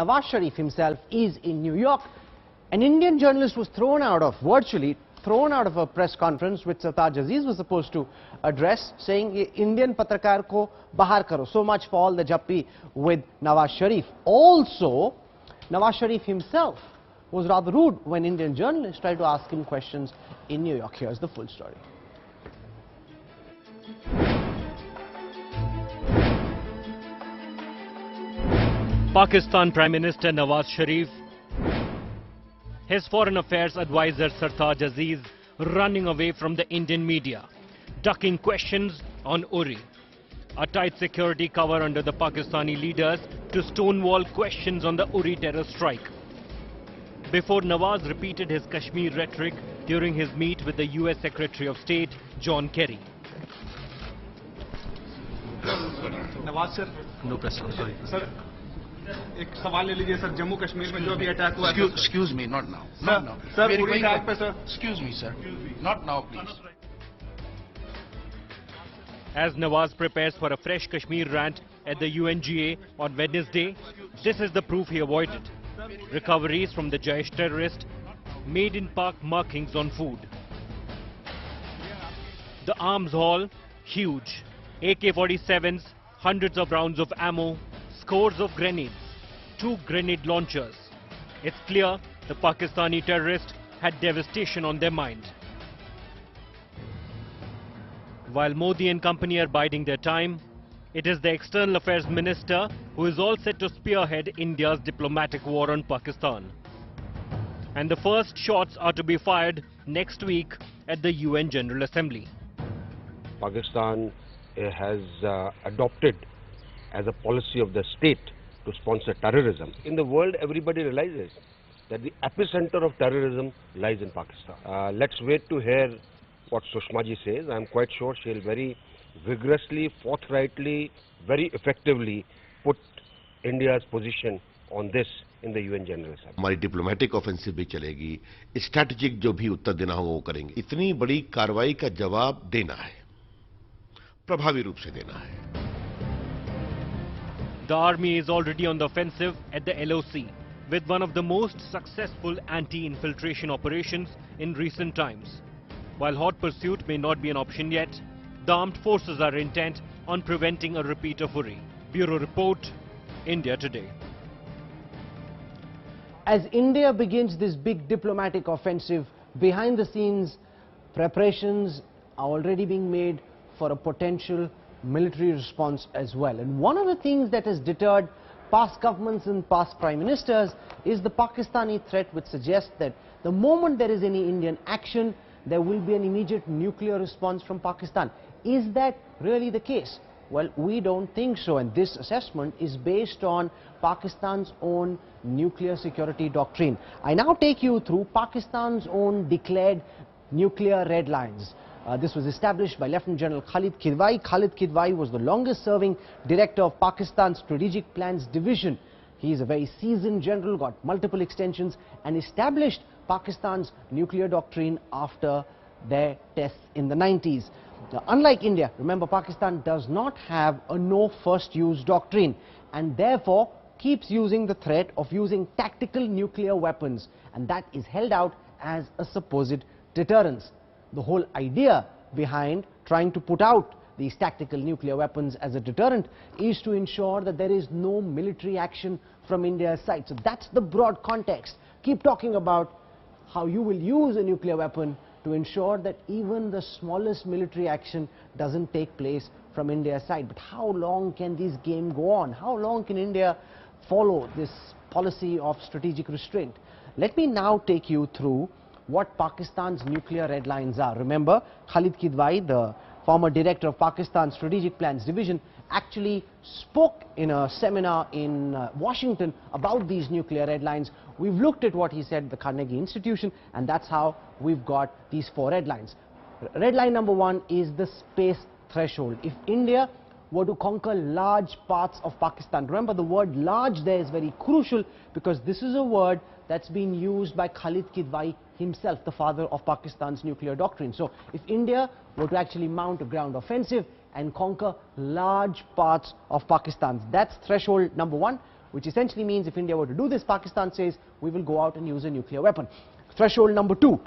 Nawaz Sharif himself is in New York. An Indian journalist was virtually thrown out of a press conference which Sartaj Aziz was supposed to address, saying Indian patrakar ko bahar karo. So much for all the jappi with Nawaz Sharif. Also, Nawaz Sharif himself was rather rude when Indian journalists tried to ask him questions in New York. Here's the full story. Pakistan Prime Minister Nawaz Sharif, his Foreign Affairs advisor Sartaj Aziz running away from the Indian media, ducking questions on Uri. A tight security cover under the Pakistani leaders to stonewall questions on the Uri terror strike. Before Nawaz repeated his Kashmir rhetoric during his meet with the US Secretary of State John Kerry. Nawaz sir, no press sorry sir एक सवाल ले लीजिए sir, Jammu Kashmir में जो अभी attack हुआ excuse me not now sir Uri attack पे sir excuse me sir not now please. As Nawaz prepares for a fresh Kashmir rant at the UNGA on Wednesday, this is the proof he avoided. Recoveries from the Jaish terrorist, made in Pak markings on food. The arms haul, huge. AK-47s, hundreds of rounds of ammo, scores of grenades, 2 grenade launchers. It's clear the Pakistani terrorists had devastation on their mind. While Modi and company are biding their time, it is the External Affairs Minister who is all set to spearhead India's diplomatic war on Pakistan. And the first shots are to be fired next week at the UN General Assembly. Pakistan has adopted as a policy of the state to sponsor terrorism. In the world, everybody realizes that the epicenter of terrorism lies in Pakistan. Let's wait to hear what Sushma ji says. I'm quite sure she'll very vigorously, forthrightly, very effectively put India's position on this in the UN General Assembly. हमारी diplomatic offensive भी चलेगी, strategic जो भी उत्तर देना होगा वो करेंगे. इतनी बड़ी कार्रवाई का जवाब देना है, प्रभावी रूप से देना है. The army is already on the offensive at the LOC, with one of the most successful anti-infiltration operations in recent times. While hot pursuit may not be an option yet, the armed forces are intent on preventing a repeat of Uri. Bureau Report, India Today. As India begins this big diplomatic offensive, behind the scenes, preparations are already being made for a potential military response as well. And one of the things that has deterred past governments and past prime ministers is the Pakistani threat, which suggests that the moment there is any Indian action, there will be an immediate nuclear response from Pakistan. Is that really the case? Well, we don't think so, and this assessment is based on Pakistan's own nuclear security doctrine. I now take you through Pakistan's own declared nuclear red lines. This was established by Lieutenant General Khalid Kidwai. Khalid Kidwai was the longest serving director of Pakistan's Strategic Plans Division. He is a very seasoned general, got multiple extensions, and established Pakistan's nuclear doctrine after their tests in the 90s. Now, unlike India, remember, Pakistan does not have a no first use doctrine, and therefore keeps using the threat of using tactical nuclear weapons, and that is held out as a supposed deterrence. The whole idea behind trying to put out these tactical nuclear weapons as a deterrent is to ensure that there is no military action from India's side. So that's the broad context. Keep talking about how you will use a nuclear weapon to ensure that even the smallest military action doesn't take place from India's side. But how long can this game go on? How long can India follow this policy of strategic restraint? Let me now take you through what Pakistan's nuclear red lines are. Remember, Khalid Kidwai, the former director of Pakistan's Strategic Plans Division, actually spoke in a seminar in Washington about these nuclear red lines. We've looked at what he said at the Carnegie Institution, and that's how we've got these 4 red lines. Red line number 1 is the space threshold. If India were to conquer large parts of Pakistan, remember the word large there is very crucial, because this is a word that's been used by Khalid Kidwai himself, the father of Pakistan's nuclear doctrine. So if India were to actually mount a ground offensive and conquer large parts of Pakistan, that's threshold number 1. which essentially means if India were to do this, Pakistan says we will go out and use a nuclear weapon. Threshold number 2,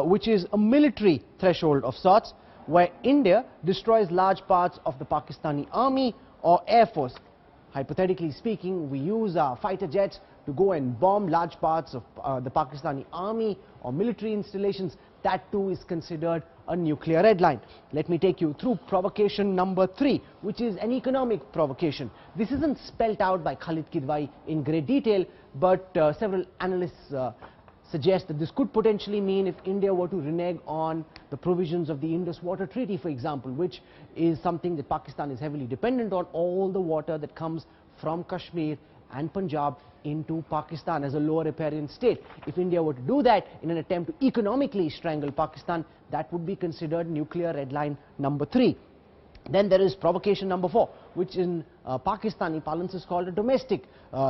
which is a military threshold of sorts, where India destroys large parts of the Pakistani army or air force. Hypothetically speaking, we use our fighter jets to go and bomb large parts of the Pakistani army or military installations. That too is considered a nuclear red line. Let me take you through provocation number 3, which is an economic provocation. This isn't spelt out by Khalid Kidwai in great detail, but several analysts suggest that this could potentially mean if India were to renege on the provisions of the Indus Water Treaty, for example, which is something that Pakistan is heavily dependent on, all the water that comes from Kashmir and Punjab into Pakistan as a lower riparian state. If India were to do that in an attempt to economically strangle Pakistan, that would be considered nuclear red line number 3. Then there is provocation number 4, which in Pakistani parlance is called a domestic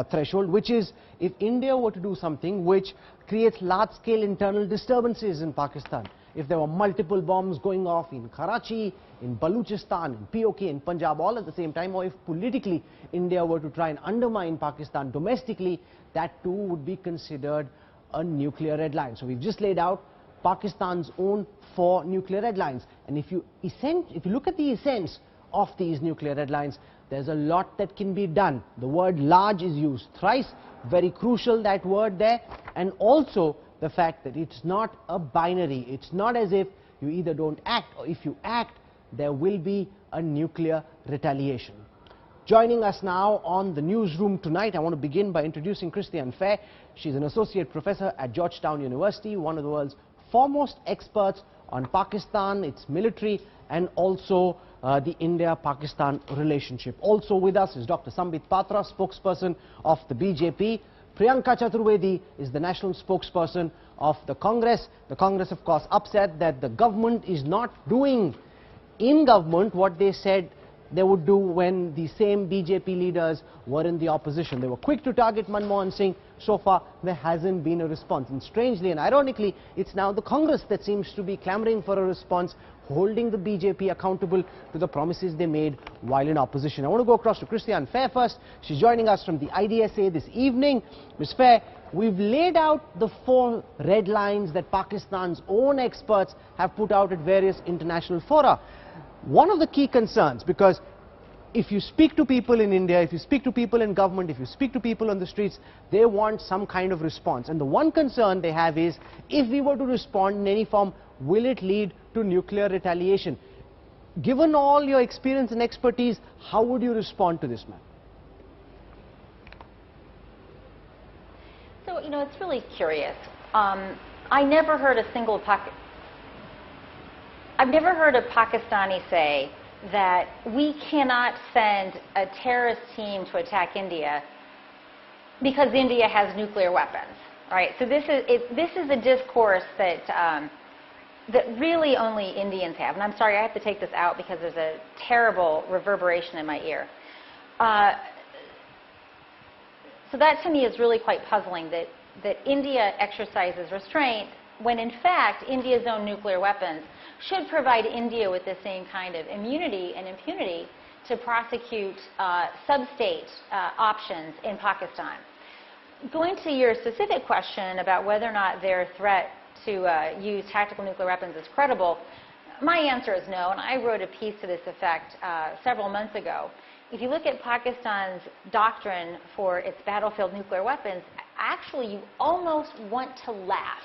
threshold, which is if India were to do something which creates large-scale internal disturbances in Pakistan. If there were multiple bombs going off in Karachi, in Baluchistan, in POK, in Punjab all at the same time, or if politically India were to try and undermine Pakistan domestically, that too would be considered a nuclear red line. So we've just laid out Pakistan's own 4 nuclear red lines. And if you look at the essence of these nuclear red lines, there's a lot that can be done. The word large is used thrice, very crucial that word there, and also the fact that it's not a binary. It's not as if you either don't act, or if you act, there will be a nuclear retaliation. Joining us now on the newsroom tonight, I want to begin by introducing Christiane Fair. She's an associate professor at Georgetown University, one of the world's foremost experts on Pakistan, its military, and also the India-Pakistan relationship. Also with us is Dr. Sambit Patra, spokesperson of the BJP. Priyanka Chaturvedi is the national spokesperson of the Congress. The Congress, of course, upset that the government is not doing in government what they said they would do when the same BJP leaders were in the opposition. They were quick to target Manmohan Singh. So far, there hasn't been a response. And strangely and ironically, it's now the Congress that seems to be clamoring for a response, holding the BJP accountable to the promises they made while in opposition. I want to go across to Christiane Fair first. She's joining us from the IDSA this evening. Ms. Fair, we've laid out the 4 red lines that Pakistan's own experts have put out at various international fora. One of the key concerns, because if you speak to people in India, if you speak to people in government, if you speak to people on the streets, they want some kind of response. And the one concern they have is, if we were to respond in any form, will it lead to nuclear retaliation? Given all your experience and expertise, how would you respond to this, ma'am? So, you know, it's really curious. I never heard a single I've never heard a Pakistani say that we cannot send a terrorist team to attack India because India has nuclear weapons, right? So this is a discourse that that really only Indians have. And I'm sorry, I have to take this out because there's a terrible reverberation in my ear. So that to me is really quite puzzling, that India exercises restraint when in fact India's own nuclear weapons should provide India with the same kind of immunity and impunity to prosecute sub-state options in Pakistan. Going to your specific question about whether or not their threat to use tactical nuclear weapons is credible, my answer is no, and I wrote a piece to this effect several months ago. If you look at Pakistan's doctrine for its battlefield nuclear weapons, actually you almost want to laugh.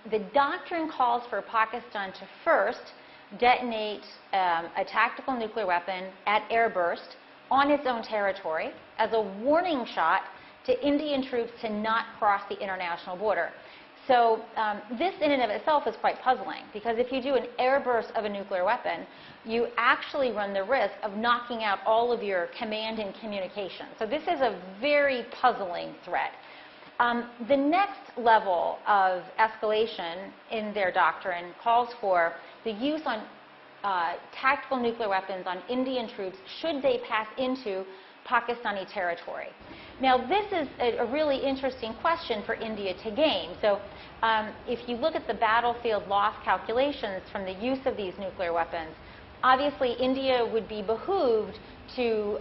The doctrine calls for Pakistan to first detonate a tactical nuclear weapon at airburst on its own territory as a warning shot to Indian troops to not cross the international border. So this in and of itself is quite puzzling, because if you do an airburst of a nuclear weapon, you actually run the risk of knocking out all of your command and communication. So this is a very puzzling threat. The next level of escalation in their doctrine calls for the use on tactical nuclear weapons on Indian troops should they pass into Pakistani territory. Now, this is a really interesting question for India to game. So if you look at the battlefield loss calculations from the use of these nuclear weapons, obviously India would be behooved to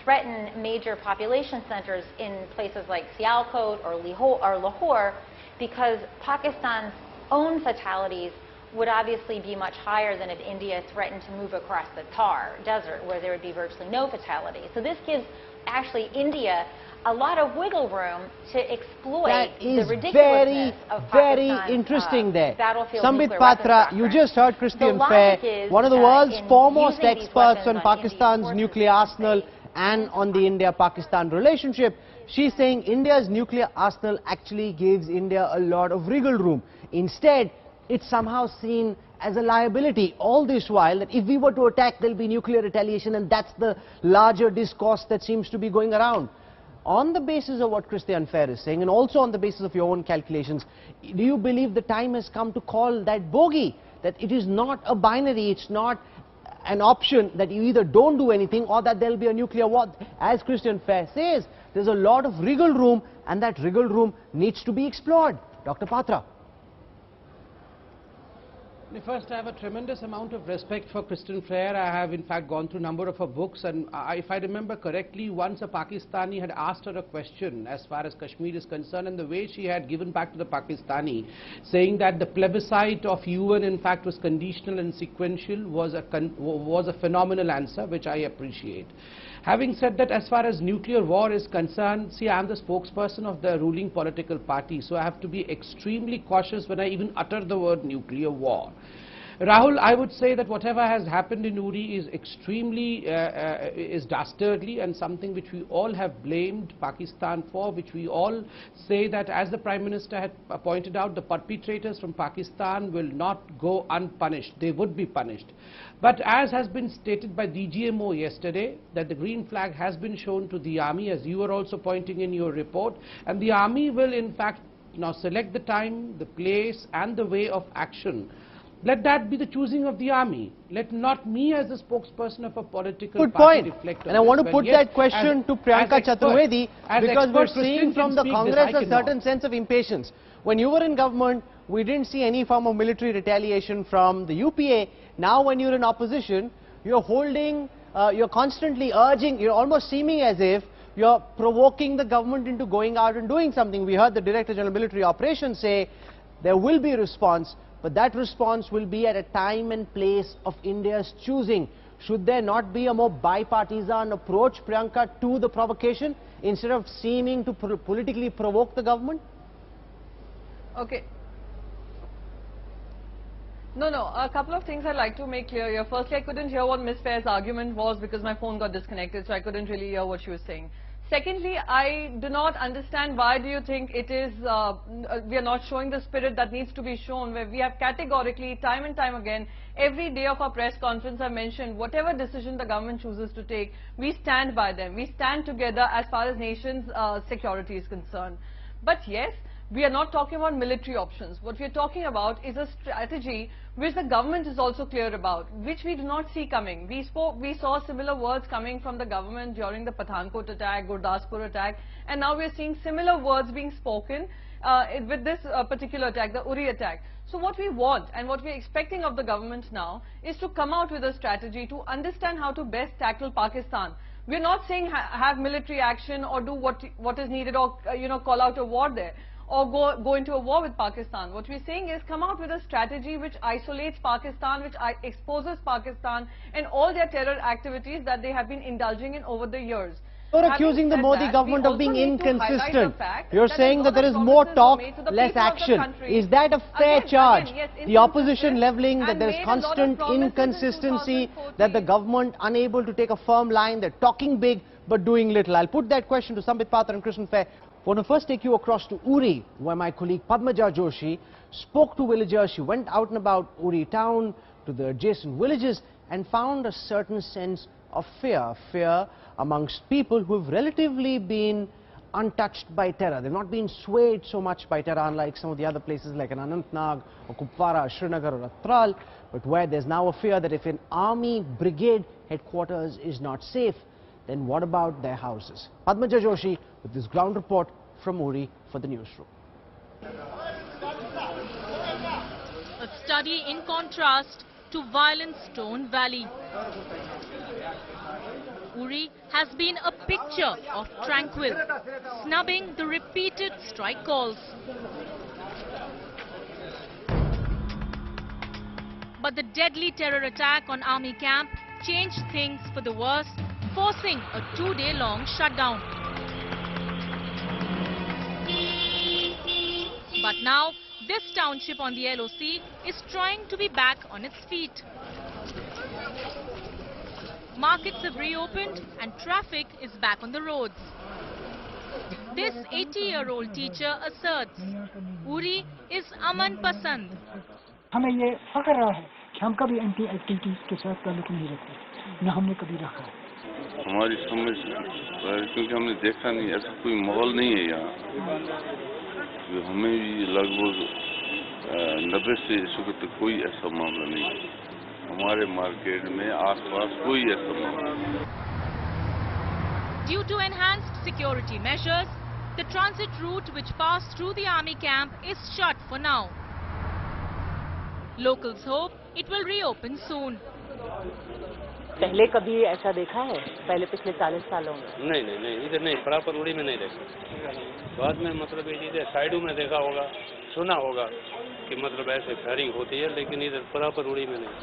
threaten major population centers in places like Sialkot or Lahore, because Pakistan's own fatalities would obviously be much higher than if India threatened to move across the Thar Desert, where there would be virtually no fatalities. So this gives actually India a lot of wiggle room to exploit the ridiculousness of Pakistan's interesting there. battlefield Sambit nuclear weapons Patra, doctrine. you just heard Christian The Fair, logic is, one of the world's in foremost using these experts on weapons on India's Pakistan's forces nuclear in arsenal space and on the India-Pakistan relationship. She's saying India's nuclear arsenal actually gives India a lot of wriggle room. Instead, it's somehow seen as a liability all this while, that if we were to attack, there'll be nuclear retaliation, and that's the larger discourse that seems to be going around. On the basis of what Christian Fair is saying, and also on the basis of your own calculations, do you believe the time has come to call that bogey, that it is not a binary, it's not an option that you either don't do anything or that there'll be a nuclear war? As Christian Fair says, there's a lot of wriggle room, and that wriggle room needs to be explored. Dr. Patra. First, I have a tremendous amount of respect for Christian Fair. I have in fact gone through a number of her books, and if I remember correctly, once a Pakistani had asked her a question as far as Kashmir is concerned, and the way she had given back to the Pakistani, saying that the plebiscite of UN in fact was conditional and sequential, was a phenomenal answer, which I appreciate. Having said that, as far as nuclear war is concerned, see, I am the spokesperson of the ruling political party, so I have to be extremely cautious when I even utter the word nuclear war. Rahul, I would say that whatever has happened in Uri is extremely is dastardly, and something which we all have blamed Pakistan for, which we all say that, as the Prime Minister had pointed out, the perpetrators from Pakistan will not go unpunished. They would be punished. But as has been stated by DGMO yesterday, that the green flag has been shown to the army, as you were also pointing in your report, and the army will in fact now select the time, the place and the way of action. Let that be the choosing of the army. Let not me, as a spokesperson of a political party, reflect on this. And I want to put that question to Priyanka Chaturvedi, because we're seeing from the Congress a certain sense of impatience. When you were in government, we didn't see any form of military retaliation from the UPA. Now when you're in opposition, you're holding, you're constantly urging, you're almost seeming as if you're provoking the government into going out and doing something. We heard the Director General of Military Operations say there will be a response, but that response will be at a time and place of India's choosing. Should there not be a more bipartisan approach, Priyanka, to the provocation, instead of seeming to politically provoke the government? Okay. No, a couple of things I'd like to make clear here. Firstly, I couldn't hear what Ms. Fair's argument was because my phone got disconnected, so I couldn't really hear what she was saying. Secondly, I do not understand why do you think it is, we are not showing the spirit that needs to be shown, where we have categorically, time and time again, every day of our press conference I mentioned, whatever decision the government chooses to take, we stand by them. We stand together as far as nation's security is concerned. But yes, we are not talking about military options. What we are talking about is a strategy which the government is also clear about, which we do not see coming. We saw similar words coming from the government during the Pathankot attack, Gurdaspur attack, and now we are seeing similar words being spoken with this particular attack, the Uri attack. So what we want and what we are expecting of the government now is to come out with a strategy to understand how to best tackle Pakistan. We are not saying have military action or do what is needed, or call out a war there, or go into a war with Pakistan. What we're saying is come out with a strategy which isolates Pakistan, which exposes Pakistan and all their terror activities that they have been indulging in over the years. You're accusing the Modi government of being inconsistent. You're saying that there is more talk, less action. Is that a fair charge? The opposition levelling that there is constant inconsistency, that the government unable to take a firm line, they're talking big but doing little. I'll put that question to Sambit Patra and Christian Fair. I want to first take you across to Uri, where my colleague Padmaja Joshi spoke to villagers. She went out and about Uri town, to the adjacent villages, and found a certain sense of fear amongst people who have relatively been untouched by terror. They've not been swayed so much by terror, unlike some of the other places like Anantnag or Kupwara, Srinagar or Atral, but where there's now a fear that if an army brigade headquarters is not safe, then what about their houses? Padmaja Joshi with this ground report from Uri for the newsroom. A study in contrast to violent Stone Valley. Uri has been a picture of tranquil, snubbing the repeated strike calls. But the deadly terror attack on army camp changed things for the worse, forcing a 2-day-long shutdown. But now, this township on the LOC is trying to be back on its feet. Markets have reopened and traffic is back on the roads. This 80-year-old teacher asserts Uri is Aman Pasand. हमें ये फख्र रहा है कि हम कभी anti activities के साथ ताल्लुक नहीं रखते, न हमने कभी रखा है। हमारी समझ क्योंकि हमने देखा नहीं, ऐसा कोई माहौल नहीं है यहाँ। हमें भी लगभग 90 से इस वक्त कोई ऐसा मामला नहीं है। हमारे मार्केट में आसपास कोई ऐसा मामला नहीं। Due to enhanced security measures, the transit route which passed through the army camp is shut for now. Locals hope it will reopen soon. पहले कभी ऐसा देखा है? पहले पिछले 40 सालों में? नहीं, इधर नहीं, प्रॉपर उड़ी में नहीं देखा। बाद में मतलब ये चीजें साइडों में देखा होगा, सुना होगा कि मतलब ऐसे फायरिंग होती है, लेकिन इधर प्रॉपर उड़ी में नहीं।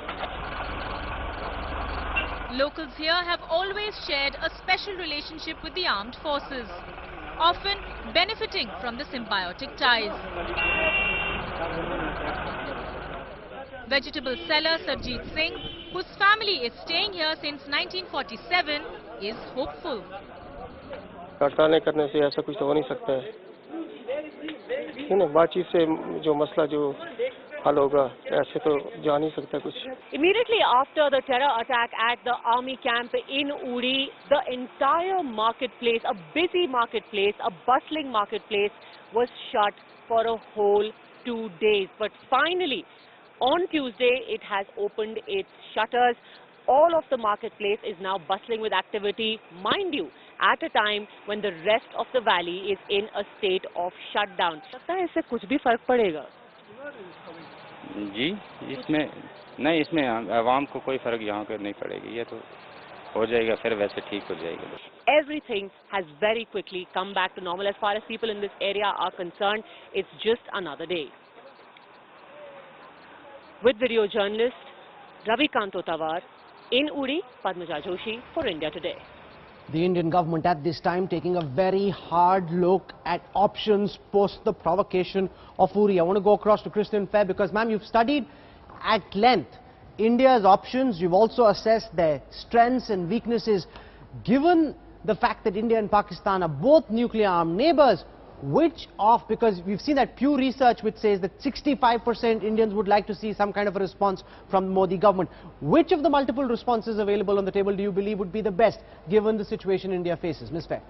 Locals here have always shared a special relationship with the armed forces, often benefiting from the symbiotic ties. Vegetable seller Sarjeet Singh, whose family is staying here since 1947, is hopeful. हड़तालें करने से ऐसा कुछ तो हो नहीं सकता है, बातचीत से जो मसला जो हल होगा, ऐसे तो जा नहीं सकता कुछ। Immediately after the terror attack at the army camp in Uri, the entire marketplace, a busy marketplace, a bustling marketplace, was shut for a whole 2 days. But finally, on Tuesday, it has opened its shutters. All of the marketplace is now bustling with activity, mind you, at a time when the rest of the valley is in a state of shutdown. लगता है इससे कुछ भी फर्क पड़ेगा? जी, इसमें आवाम को कोई फर्क यहाँ पे नहीं पड़ेगी, ये तो हो जाएगा, फिर वैसे ठीक हो जाएगा. Everything has very quickly come back to normal as far as people in this area are concerned. It's just another day. With video journalist Ravikant Otawar in Uri, Padmaja Joshi for India Today. The Indian government at this time taking a very hard look at options post the provocation of Uri. I want to go across to Kristen Fair because, ma'am, you've studied at length India's options. You've also assessed their strengths and weaknesses. Given the fact that India and Pakistan are both nuclear-armed neighbors, because we've seen that Pew Research which says that 65% Indians would like to see some kind of a response from the Modi government. Which of the multiple responses available on the table do you believe would be the best given the situation India faces? Ms. Fair.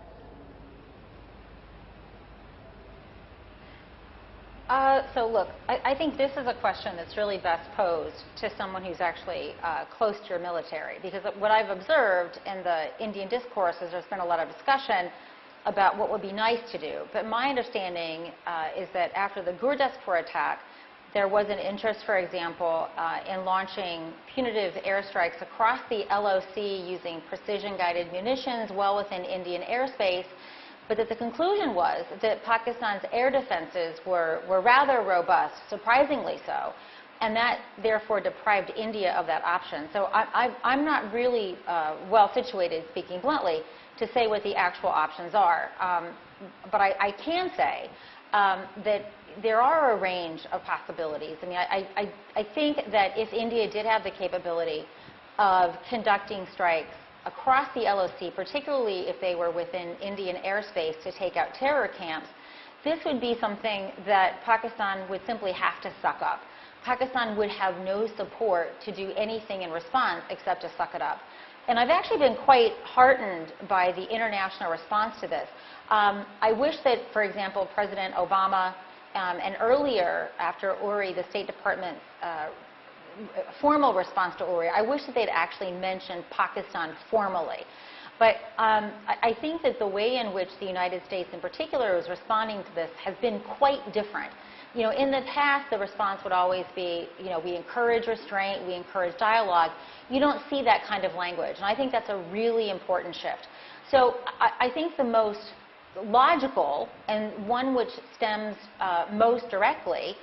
So look, I think this is a question that's really best posed to someone who's actually close to your military, because what I've observed in the Indian discourse is there's been a lot of discussion about what would be nice to do. But my understanding is that after the Gurdaspur attack, there was an interest, for example, in launching punitive airstrikes across the LOC using precision-guided munitions well within Indian airspace, but that the conclusion was that Pakistan's air defenses were rather robust, surprisingly so, and that therefore deprived India of that option. So I'm not really well situated, speaking bluntly, to say what the actual options are. But I can say that there are a range of possibilities. I mean, I think that if India did have the capability of conducting strikes across the LOC, particularly if they were within Indian airspace to take out terror camps, this would be something that Pakistan would simply have to suck up. Pakistan would have no support to do anything in response except to suck it up. And I've actually been quite heartened by the international response to this. I wish that, for example, President Obama and earlier, after Uri, the State Department's formal response to Uri, I wish that they'd actually mentioned Pakistan formally. But I think that the way in which the United States in particular is responding to this has been quite different. You know, in the past, the response would always be, you know, we encourage restraint, we encourage dialogue. You don't see that kind of language, and I think that's a really important shift. So I think the most logical and one which stems most directly,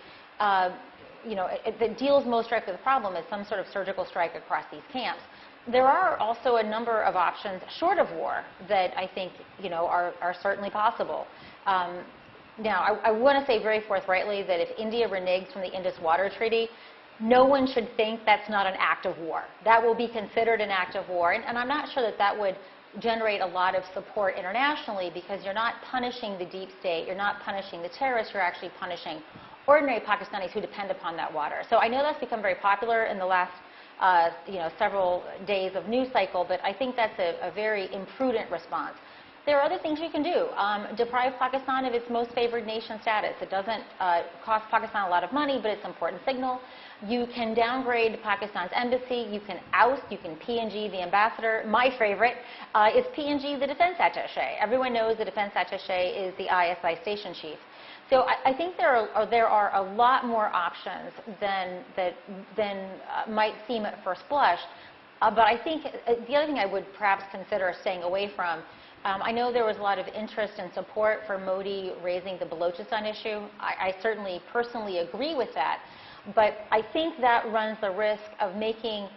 you know, that deals most directly with the problem is some sort of surgical strike across these camps. There are also a number of options short of war that I think, you know, are certainly possible. Now, I want to say very forthrightly that if India reneges from the Indus Water Treaty, no one should think that's not an act of war. That will be considered an act of war, and I'm not sure that that would generate a lot of support internationally, because you're not punishing the deep state, you're not punishing the terrorists, you're actually punishing ordinary Pakistanis who depend upon that water. So I know that's become very popular in the last you know, several days of news cycle, but I think that's a very imprudent response. There are other things you can do. Deprive Pakistan of its most favored nation status. It doesn't cost Pakistan a lot of money, but it's an important signal. You can downgrade Pakistan's embassy. You can oust. You can PNG the ambassador. My favorite is PNG the defense attaché. Everyone knows the defense attaché is the ISI station chief. So I think there are a lot more options than might seem at first blush. But I think the other thing I would perhaps consider staying away from, I know there was a lot of interest and support for Modi raising the Balochistan issue. I certainly personally agree with that. But I think that runs the risk of making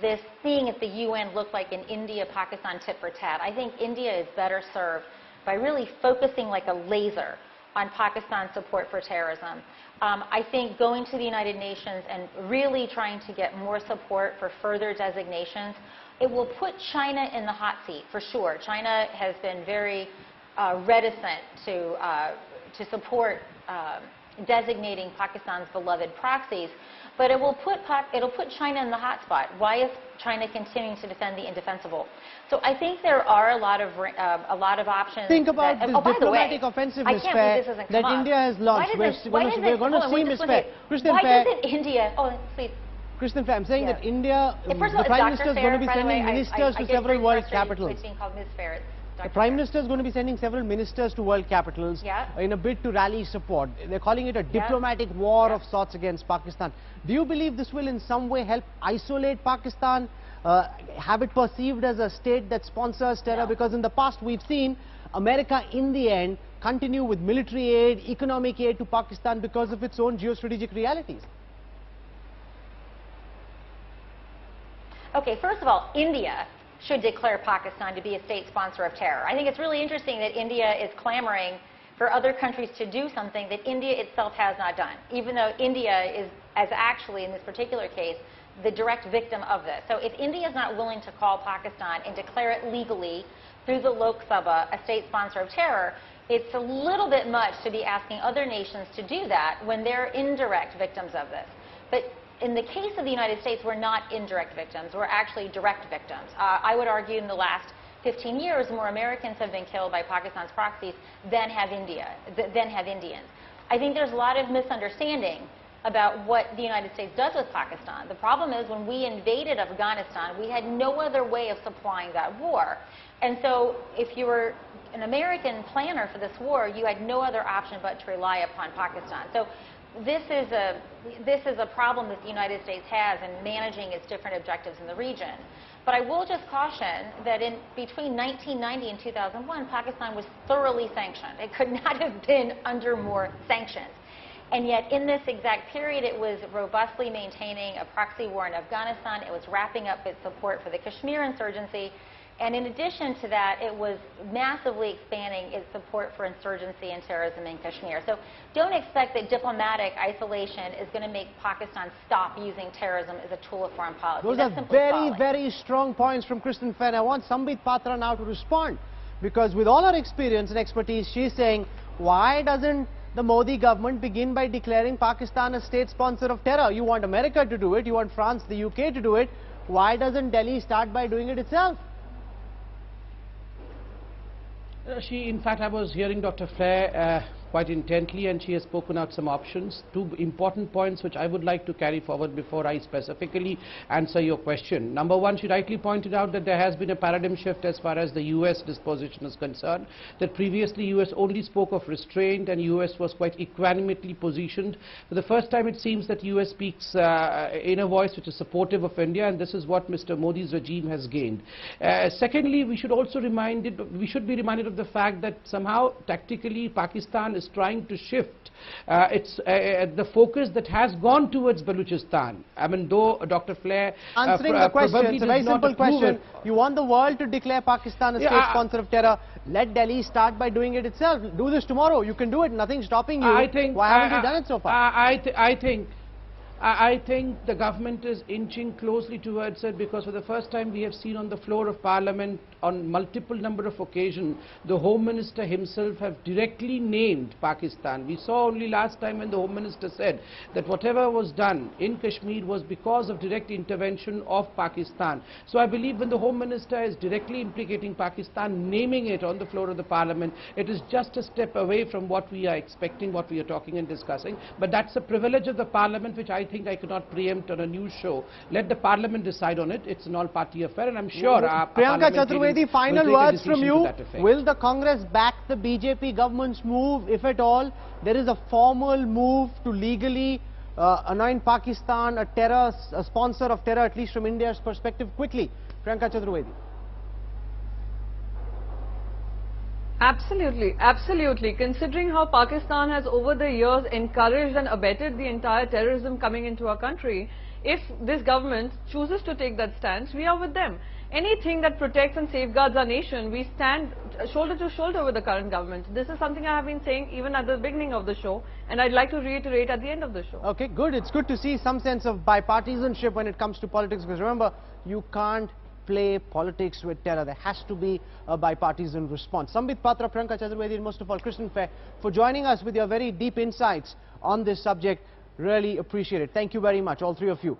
this thing at the UN look like an India-Pakistan tit-for-tat. I think India is better served by really focusing like a laser on Pakistan's support for terrorism. I think going to the United Nations and really trying to get more support for further designations, it will put China in the hot seat for sure. China has been very reticent to support designating Pakistan's beloved proxies, but it'll put China in the hot spot. Why is China continuing to defend the indefensible? So I think there are a lot of options. Think about that, this diplomatic offensive, Ms. Fair, that India has launched. We're going to see, Ms. Fair. Kristen Fair. Why doesn't India? Oh, please. Kristen Fair, I'm saying that India, First of all, the Prime Minister is going to be sending ministers to several world capitals. It's being called Ms. Fair. The Prime Minister is going to be sending several ministers to world capitals in a bid to rally support. They're calling it a diplomatic war of sorts against Pakistan. Do you believe this will in some way help isolate Pakistan, have it perceived as a state that sponsors terror? Because in the past we've seen America in the end continue with military aid, economic aid to Pakistan because of its own geostrategic realities. Okay, first of all, India should declare Pakistan to be a state sponsor of terror. I think it's really interesting that India is clamoring for other countries to do something that India itself has not done, even though India is actually, in this particular case, the direct victim of this. So if India is not willing to call Pakistan and declare it legally through the Lok Sabha a state sponsor of terror, it's a little bit much to be asking other nations to do that when they're indirect victims of this. But in the case of the United States, we're not indirect victims. We're actually direct victims. I would argue in the last 15 years, more Americans have been killed by Pakistan's proxies than have Indians. I think there's a lot of misunderstanding about what the United States does with Pakistan. The problem is when we invaded Afghanistan, we had no other way of supplying that war. And so if you were an American planner for this war, you had no other option but to rely upon Pakistan. So this is a problem that the United States has in managing its different objectives in the region. But I will just caution that in between 1990 and 2001, Pakistan was thoroughly sanctioned. It could not have been under more sanctions. And yet in this exact period, it was robustly maintaining a proxy war in Afghanistan. It was wrapping up its support for the Kashmir insurgency. And in addition to that, it was massively expanding its support for insurgency and terrorism in Kashmir. So don't expect that diplomatic isolation is going to make Pakistan stop using terrorism as a tool of foreign policy. Those are very, very strong points from Kristen Fair. I want Sambit Patra now to respond, because with all her experience and expertise, she's saying, why doesn't the Modi government begin by declaring Pakistan a state sponsor of terror? You want America to do it, you want France, the UK to do it. Why doesn't Delhi start by doing it itself? In fact, I was hearing Dr. Flair quite intently, and she has spoken out some options. Two important points which I would like to carry forward before I specifically answer your question. Number one, she rightly pointed out that there has been a paradigm shift as far as the US disposition is concerned, that previously US only spoke of restraint and US was quite equanimously positioned. For the first time, it seems that US speaks in a voice which is supportive of India, and this is what Mr. Modi's regime has gained. Secondly, we should be reminded of the fact that somehow tactically Pakistan is trying to shift the focus that has gone towards Baluchistan. I mean, though Dr. Flair answering the question, it's a very simple question. You want the world to declare Pakistan a state sponsor of terror. Let Delhi start by doing it itself. Do this tomorrow. You can do it. Nothing's stopping you. Why haven't you done it so far? I think the government is inching closely towards it, because for the first time we have seen on the floor of Parliament on multiple number of occasions the Home Minister himself have directly named Pakistan. We saw only last time when the Home Minister said that whatever was done in Kashmir was because of direct intervention of Pakistan. So I believe when the Home Minister is directly implicating Pakistan, naming it on the floor of the Parliament, it is just a step away from what we are expecting, what we are talking and discussing. But that's a privilege of the Parliament which I think I cannot preempt on a news show. Let the Parliament decide on it. It's an all-party affair, and I'm sure Priyanka Chaturvedi, final words from you. Will the Congress back the BJP government's move, if at all? There is a formal move to legally anoint Pakistan a sponsor of terror, at least from India's perspective. Quickly, Priyanka Chaturvedi. Absolutely, absolutely. Considering how Pakistan has over the years encouraged and abetted the entire terrorism coming into our country, if this government chooses to take that stance, we are with them. Anything that protects and safeguards our nation, we stand shoulder to shoulder with the current government. This is something I have been saying even at the beginning of the show, and I'd like to reiterate at the end of the show. Okay, good. It's good to see some sense of bipartisanship when it comes to politics, because remember, you can't play politics with terror. There has to be a bipartisan response. Sambit Patra, Priyanka Chaturvedi, and most of all Kristen Fair, for joining us with your very deep insights on this subject. Really appreciate it. Thank you very much, all three of you.